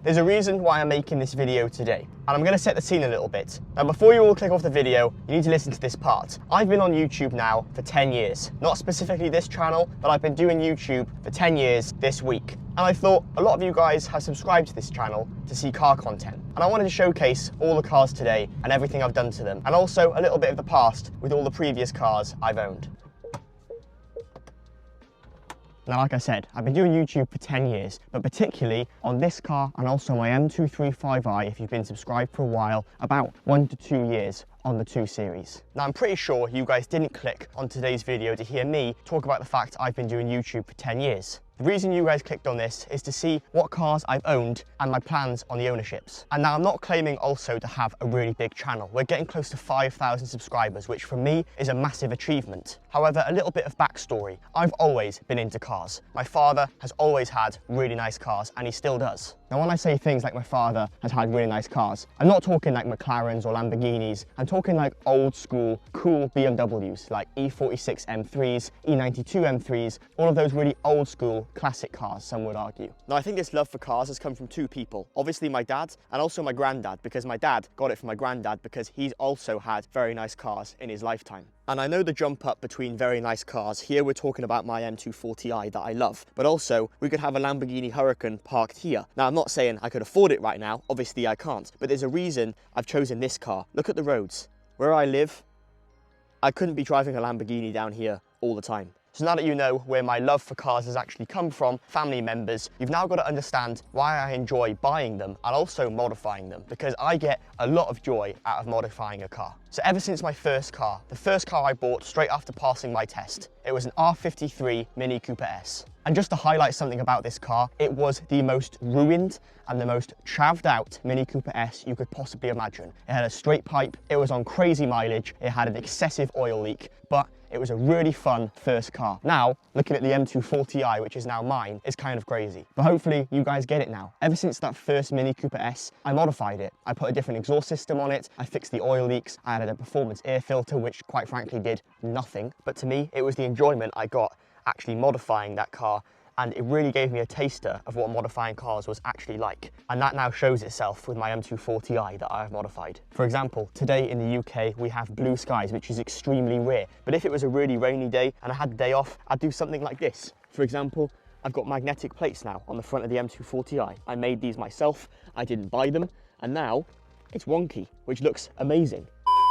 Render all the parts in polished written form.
There's a reason why I'm making this video today, and I'm going to set the scene a little bit. Now before you all click off the video, you need to listen to this part. I've been on YouTube now for 10 years. Not specifically this channel, but I've been doing YouTube for 10 years this week. And I thought a lot of you guys have subscribed to this channel to see car content. And I wanted to showcase all the cars today and everything I've done to them, and also a little bit of the past with all the previous cars I've owned. Now, like I said, I've been doing YouTube for 10 years, but particularly on this car and also my M240i, if you've been subscribed for a while, about 1 to 2 years on the 2 Series. Now, I'm pretty sure you guys didn't click on today's video to hear me talk about the fact I've been doing YouTube for 10 years. The reason you guys clicked on this is to see what cars I've owned and my plans on the ownerships. And now I'm not claiming also to have a really big channel. We're getting close to 5,000 subscribers, which for me is a massive achievement. However, a little bit of backstory. I've always been into cars. My father has always had really nice cars, and he still does. Now, when I say things like my father has had really nice cars, I'm not talking like McLarens or Lamborghinis. I'm talking like old school, cool BMWs, like E46 M3s, E92 M3s, all of those really old school, classic cars, some would argue. Now, I think this love for cars has come from 2 people. Obviously my dad, and also my granddad, because my dad got it from my granddad because he's also had very nice cars in his lifetime. And I know the jump up between very nice cars. Here we're talking about my M240i that I love, but also we could have a Lamborghini Huracan parked here. Now, I'm not saying I could afford it right now, obviously I can't, but there's a reason I've chosen this car. Look at the roads. Where I live, I couldn't be driving a Lamborghini down here all the time. So now that you know where my love for cars has actually come from, family members, you've now got to understand why I enjoy buying them and also modifying them, because I get a lot of joy out of modifying a car. So ever since my first car, the first car I bought straight after passing my test, it was an R53 Mini Cooper S. And just to highlight something about this car, it was the most ruined and the most chavved out Mini Cooper S you could possibly imagine. It had a straight pipe, it was on crazy mileage, it had an excessive oil leak, but it was a really fun first car. Now, looking at the M240i, which is now mine, is kind of crazy. But hopefully you guys get it now. Ever since that first Mini Cooper S, I modified it. I put a different exhaust system on it, I fixed the oil leaks, I added a performance air filter, which quite frankly did nothing. But to me, it was the enjoyment I got actually modifying that car, and it really gave me a taster of what modifying cars was actually like. And that now shows itself with my M240i that I have modified. For example, today in the UK, we have blue skies, which is extremely rare. But if it was a really rainy day and I had the day off, I'd do something like this. For example, I've got magnetic plates now on the front of the M240i. I made these myself, I didn't buy them, and now it's wonky, which looks amazing.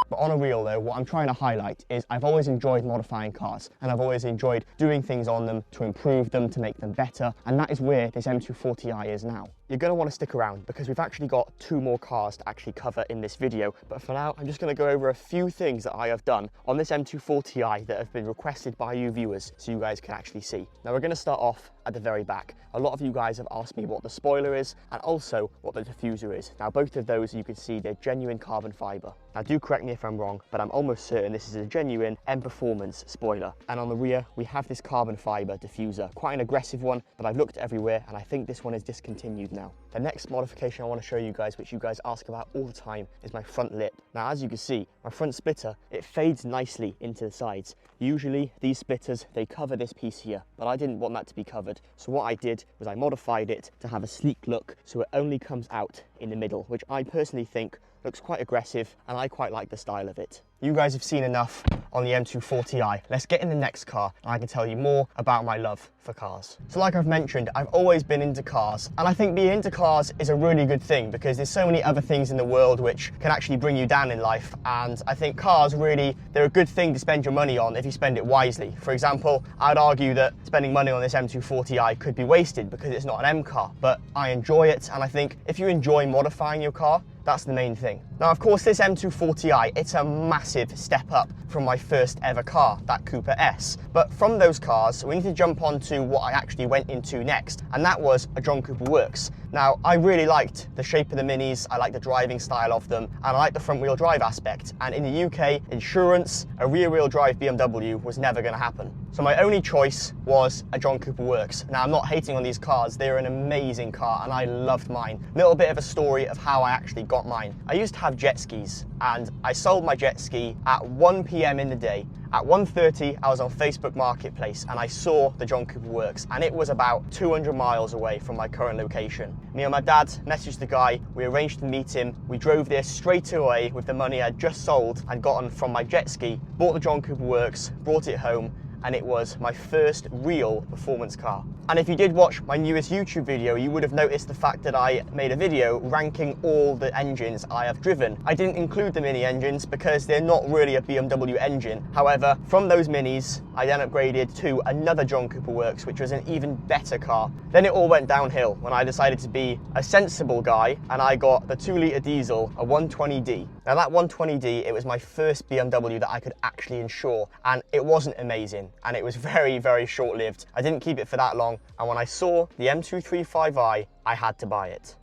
But on a real though, what I'm trying to highlight is I've always enjoyed modifying cars, and I've always enjoyed doing things on them to improve them, to make them better, and that is where this M240i is now. You're going to want to stick around because we've actually got 2 more cars to actually cover in this video, but for now I'm just going to go over a few things that I have done on this M240i that have been requested by you viewers so you guys can actually see. Now we're going to start off at the very back. A lot of you guys have asked me what the spoiler is and also what the diffuser is. Now both of those, you can see they're genuine carbon fibre. Now do correct me if I'm wrong, but I'm almost certain this is a genuine M Performance spoiler. And on the rear we have this carbon fibre diffuser, quite an aggressive one, but I've looked everywhere and I think this one is discontinued now. The next modification I want to show you guys, which you guys ask about all the time, is my front lip. Now as you can see, my front splitter, it fades nicely into the sides. Usually these splitters, they cover this piece here, but I didn't want that to be covered. So what I did was I modified it to have a sleek look, so it only comes out in the middle, which I personally think looks quite aggressive and I quite like the style of it. You guys have seen enough on the M240i. Let's get in the next car and I can tell you more about my love for cars. So like I've mentioned, I've always been into cars, and I think being into cars is a really good thing because there's so many other things in the world which can actually bring you down in life, and I think cars really, they're a good thing to spend your money on if you spend it wisely. For example, I'd argue that spending money on this M240i could be wasted because it's not an M car, but I enjoy it, and I think if you enjoy modifying your car, that's the main thing. Now, of course, this M240i, it's a massive step up from my first ever car, that Cooper S. But from those cars, we need to jump on to what I actually went into next, and that was a John Cooper Works. Now, I really liked the shape of the Minis, I liked the driving style of them, and I liked the front wheel drive aspect. And in the UK, insurance, a rear wheel drive BMW was never gonna happen. So my only choice was a John Cooper Works. Now, I'm not hating on these cars, they're an amazing car, and I loved mine. Little bit of a story of how I actually got mine. I used to have jet skis, and I sold my jet ski at 1 PM in the day, At 1:30, I was on Facebook Marketplace and I saw the John Cooper Works, and it was about 200 miles away from my current location. Me and my dad messaged the guy, we arranged to meet him, we drove there straight away with the money I'd just sold and gotten from my jet ski, bought the John Cooper Works, brought it home, and it was my first real performance car. And if you did watch my newest YouTube video, you would have noticed the fact that I made a video ranking all the engines I have driven. I didn't include the mini engines because they're not really a BMW engine. However, from those minis, I then upgraded to another John Cooper Works, which was an even better car. Then it all went downhill when I decided to be a sensible guy and I got the 2-litre diesel, a 120D. Now that 120D, it was my first BMW that I could actually insure, and it wasn't amazing, and it was very, very short-lived. I didn't keep it for that long, and when I saw the M235i, I had to buy it.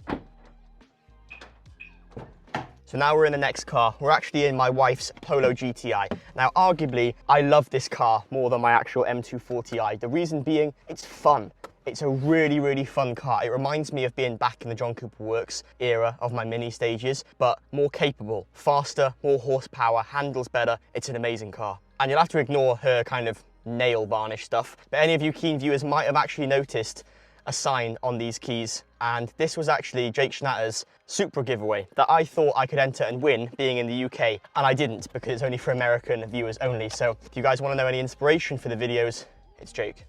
So now we're in the next car. We're actually in my wife's Polo GTI. Now, arguably, I love this car more than my actual M240i. The reason being, it's fun. It's a really, really fun car. It reminds me of being back in the John Cooper Works era of my mini stages, but more capable, faster, more horsepower, handles better. It's an amazing car. And you'll have to ignore her kind of nail varnish stuff, but any of you keen viewers might have actually noticed a sign on these keys, and this was actually Jake Schnatter's Supra giveaway that I thought I could enter and win being in the UK, and I didn't because it's only for American viewers only. So if you guys want to know any inspiration for the videos, it's Jake.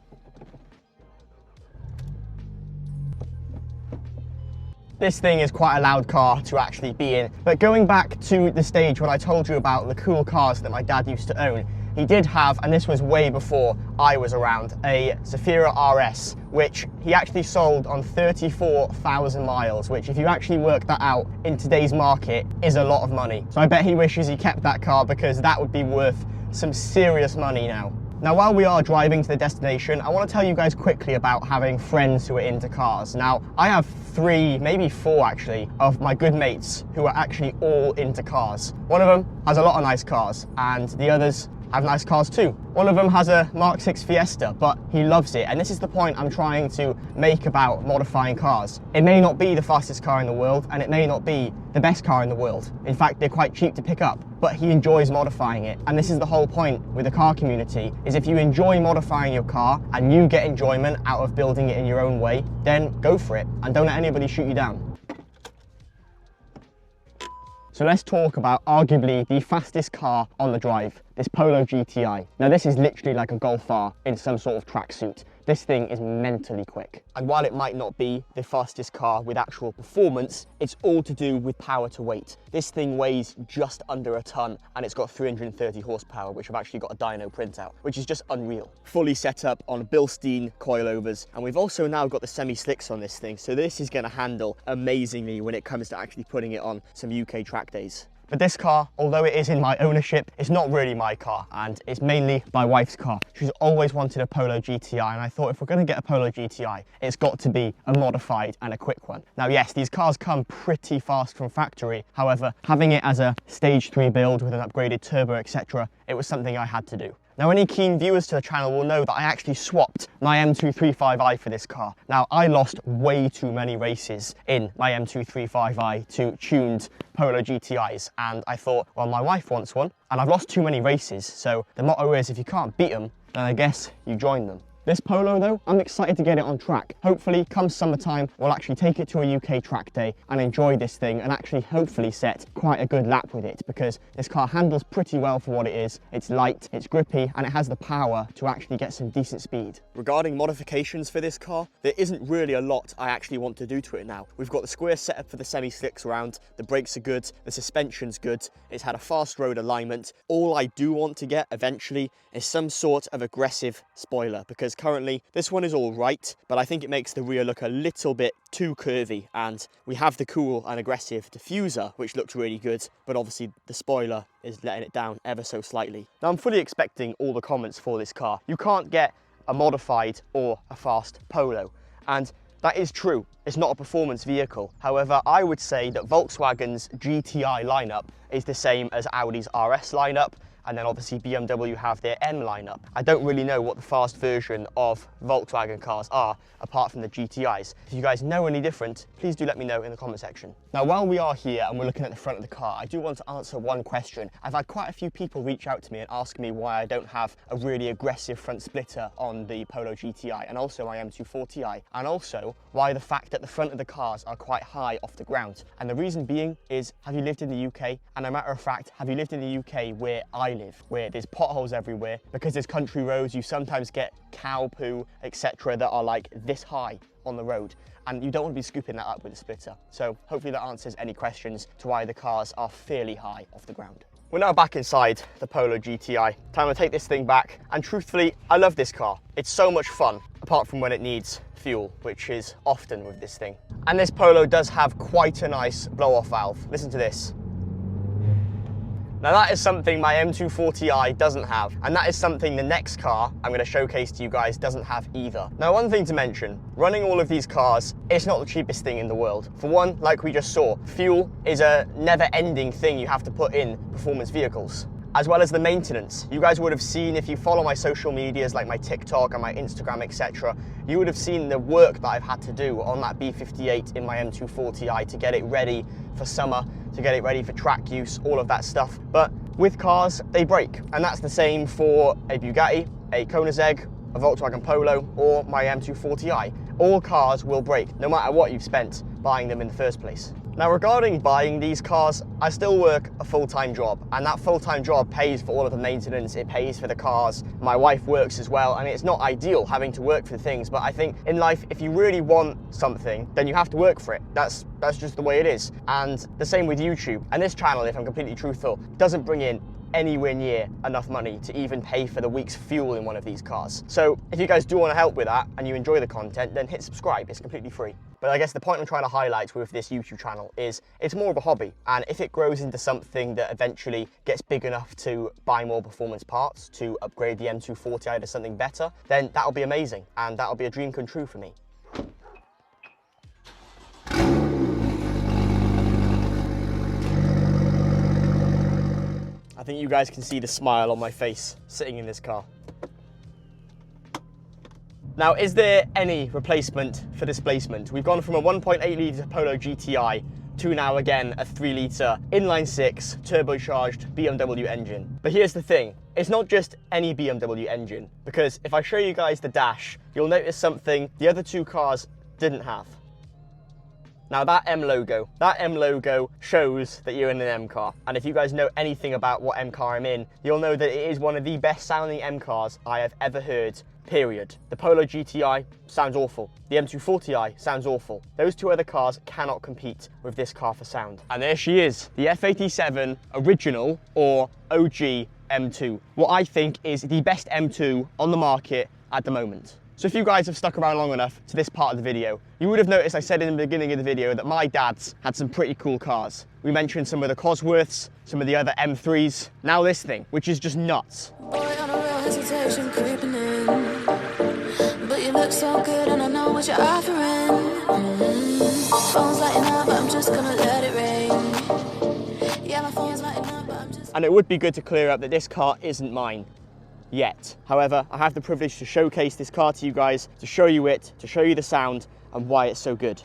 This thing is quite a loud car to actually be in, but going back to the stage when I told you about the cool cars that my dad used to own, he did have, and this was way before I was around, a Zafira RS, which he actually sold on 34,000 miles, which if you actually work that out in today's market is a lot of money. So I bet he wishes he kept that car because that would be worth some serious money now. Now, while we are driving to the destination, I want to tell you guys quickly about having friends who are into cars. Now, I have 3, maybe 4 actually, of my good mates who are actually all into cars. One of them has a lot of nice cars, and the others have nice cars too. One of them has a Mark 6 Fiesta, but he loves it, and this is the point I'm trying to make about modifying cars. It may not be the fastest car in the world, and it may not be the best car in the world. In fact, they're quite cheap to pick up, but he enjoys modifying it. And this is the whole point with the car community, is if you enjoy modifying your car and you get enjoyment out of building it in your own way, then go for it, and don't let anybody shoot you down. So let's talk about arguably the fastest car on the drive, this Polo GTI. Now this is literally like a Golf R in some sort of tracksuit. This thing is mentally quick. And while it might not be the fastest car with actual performance, it's all to do with power to weight. This thing weighs just under a ton and it's got 330 horsepower, which I've actually got a dyno printout, which is just unreal. Fully set up on Bilstein coilovers. And we've also now got the semi-slicks on this thing. So this is gonna handle amazingly when it comes to actually putting it on some UK track days. But this car, although it is in my ownership, it's not really my car, and it's mainly my wife's car. She's always wanted a Polo GTI, and I thought if we're going to get a Polo GTI, it's got to be a modified and a quick one. Now yes, these cars come pretty fast from factory. However, having it as a stage 3 build with an upgraded turbo, etc., it was something I had to do. Now, any keen viewers to the channel will know that I actually swapped my M235i for this car. Now, I lost way too many races in my M235i to tuned Polo GTIs, and I thought, well, my wife wants one, and I've lost too many races, so the motto is, if you can't beat them, then I guess you join them. This Polo though, I'm excited to get it on track. Hopefully, come summertime, we'll actually take it to a UK track day and enjoy this thing and actually hopefully set quite a good lap with it, because this car handles pretty well for what it is. It's light, it's grippy, and it has the power to actually get some decent speed. Regarding modifications for this car, there isn't really a lot I actually want to do to it now. We've got the square setup for the semi-slicks around, the brakes are good, the suspension's good, it's had a fast road alignment. All I do want to get eventually is some sort of aggressive spoiler, because currently this one is all right, but I think it makes the rear look a little bit too curvy, and we have the cool and aggressive diffuser, which looks really good, but obviously the spoiler is letting it down ever so slightly. Now, I'm fully expecting all the comments for this car. You can't get a modified or a fast Polo, and that is true. It's not a performance vehicle. However, I would say that Volkswagen's GTI lineup is the same as Audi's RS lineup, and then obviously BMW have their M lineup. I don't really know what the fast version of Volkswagen cars are, apart from the GTIs. If you guys know any different, please do let me know in the comment section. Now, while we are here and we're looking at the front of the car, I do want to answer one question. I've had quite a few people reach out to me and ask me why I don't have a really aggressive front splitter on the Polo GTI and also my M240i, and also why the fact that the front of the cars are quite high off the ground. And the reason being is, have you lived in the UK? And a matter of fact, have you lived in the UK where I live, where there's potholes everywhere? Because there's country roads, you sometimes get cow poo, etc. that are like this high on the road, and you don't want to be scooping that up with a splitter. So hopefully that answers any questions to why the cars are fairly high off the ground. We're now back inside the Polo GTI. Time to take this thing back, and truthfully, I love this car. It's so much fun, apart from when it needs fuel, which is often with this thing. And this Polo does have quite a nice blow-off valve. Listen to this. Now that is something my M240i doesn't have, and that is something the next car I'm going to showcase to you guys doesn't have either. Now, one thing to mention, running all of these cars, it's not the cheapest thing in the world. For one, like we just saw, fuel is a never-ending thing you have to put in performance vehicles, as well as the maintenance. You guys would have seen, if you follow my social medias like my TikTok and my Instagram, etc., you would have seen the work that I've had to do on that B58 in my M240i to get it ready for summer, to get it ready for track use, all of that stuff. But with cars, they break, and that's the same for a Bugatti, a Koenigsegg, a Volkswagen Polo, or my M240i. All cars will break, no matter what you've spent buying them in the first place. Now, regarding buying these cars, I still work a full-time job, and that full-time job pays for all of the maintenance, it pays for the cars. My wife works as well, and it's not ideal having to work for things, but I think in life, if you really want something, then you have to work for it. That's just the way it is. And the same with YouTube. And this channel, if I'm completely truthful, doesn't bring in anywhere near enough money to even pay for the week's fuel in one of these cars. So if you guys do want to help with that and you enjoy the content, then hit subscribe, it's completely free. But I guess the point I'm trying to highlight with this YouTube channel is it's more of a hobby, and if it grows into something that eventually gets big enough to buy more performance parts, to upgrade the M240i to something better, then that'll be amazing, and that'll be a dream come true for me. I think you guys can see the smile on my face sitting in this car. Now, is there any replacement for displacement? We've gone from a 1.8 litre Polo GTI to now again a 3 litre inline-6 turbocharged BMW engine. But here's the thing, it's not just any BMW engine, because if I show you guys the dash, you'll notice something the other two cars didn't have. Now that M logo shows that you're in an M car. And if you guys know anything about what M car I'm in, you'll know that it is one of the best sounding M cars I have ever heard, period. The Polo GTI sounds awful. The M240i sounds awful. Those two other cars cannot compete with this car for sound. And there she is, the F87 original or OG M2. What I think is the best M2 on the market at the moment. So if you guys have stuck around long enough to this part of the video, you would have noticed I said in the beginning of the video that my dad's had some pretty cool cars. We mentioned some of the Cosworths, some of the other M3s, now this thing, which is just nuts. Boy, on a real hesitation creeping in, but you look so good and I know what you're offering. Phone's lighting up, but I'm just gonna let it ring. Yeah, my phone's lighting up, but I'm just... And it would be good to clear up that this car isn't mine. Yet. However, I have the privilege to showcase this car to you guys, to show you it, to show you the sound and why it's so good.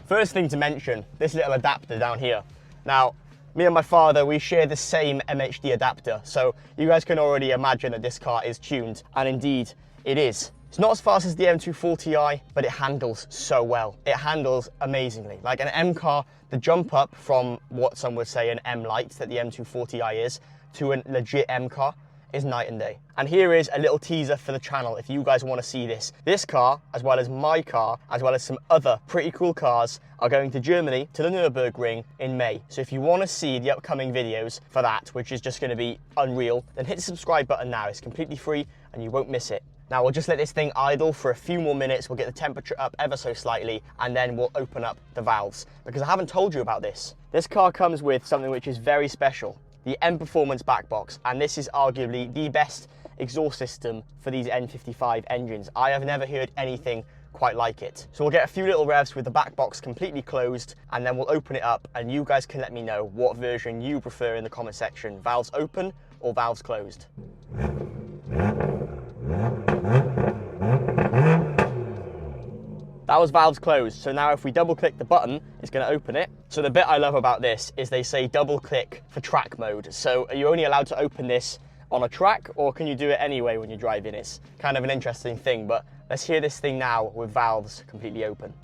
First thing to mention, this little adapter down here. Now, me and my father, we share the same MHD adapter, so you guys can already imagine that this car is tuned, and indeed, it is. It's not as fast as the M240i, but it handles so well. It handles amazingly. Like an M car, the jump up from what some would say an M Lite that the M240i is, to a legit M car, is night and day. And here is a little teaser for the channel if you guys want to see this. This car, as well as my car, as well as some other pretty cool cars, are going to Germany to the Nürburgring in May. So if you want to see the upcoming videos for that, which is just going to be unreal, then hit the subscribe button now. It's completely free and you won't miss it. Now we'll just let this thing idle for a few more minutes, we'll get the temperature up ever so slightly, and then we'll open up the valves. Because I haven't told you about this. This car comes with something which is very special. The M Performance back box, and this is arguably the best exhaust system for these N55 engines. I have never heard anything quite like it. So we'll get a few little revs with the back box completely closed, and then we'll open it up and you guys can let me know what version you prefer in the comment section. Valves open or valves closed. That was valves closed, so now if we double click the button, it's going to open it. So the bit I love about this is they say double click for track mode. So are you only allowed to open this on a track, or can you do it anyway when you're driving? It's kind of an interesting thing, but let's hear this thing now with valves completely open.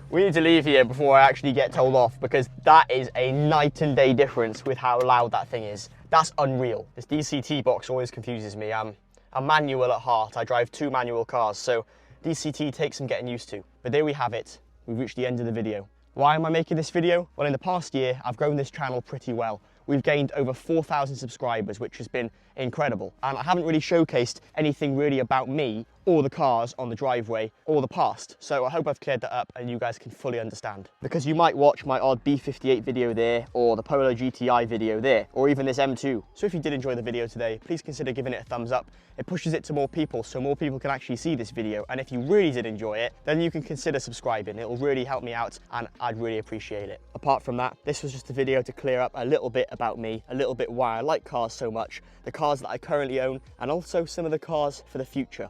We need to leave here before I actually get told off, because that is a night and day difference with how loud that thing is. That's unreal. This DCT box always confuses me. I'm a manual at heart. I drive 2 manual cars, so DCT takes some getting used to. But there we have it. We've reached the end of the video. Why am I making this video? Well, in the past year, I've grown this channel pretty well. We've gained over 4,000 subscribers, which has been incredible. And I haven't really showcased anything really about me or the cars on the driveway or the past. So I hope I've cleared that up and you guys can fully understand. Because you might watch my odd B58 video there, or the Polo GTI video there, or even this M2. So if you did enjoy the video today, please consider giving it a thumbs up. It pushes it to more people so more people can actually see this video. And if you really did enjoy it, then you can consider subscribing. It will really help me out and I'd really appreciate it. Apart from that, this was just a video to clear up a little bit about me, a little bit why I like cars so much, the cars that I currently own, and also some of the cars for the future.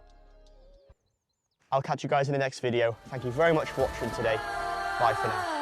I'll catch you guys in the next video. Thank you very much for watching today. Bye for now.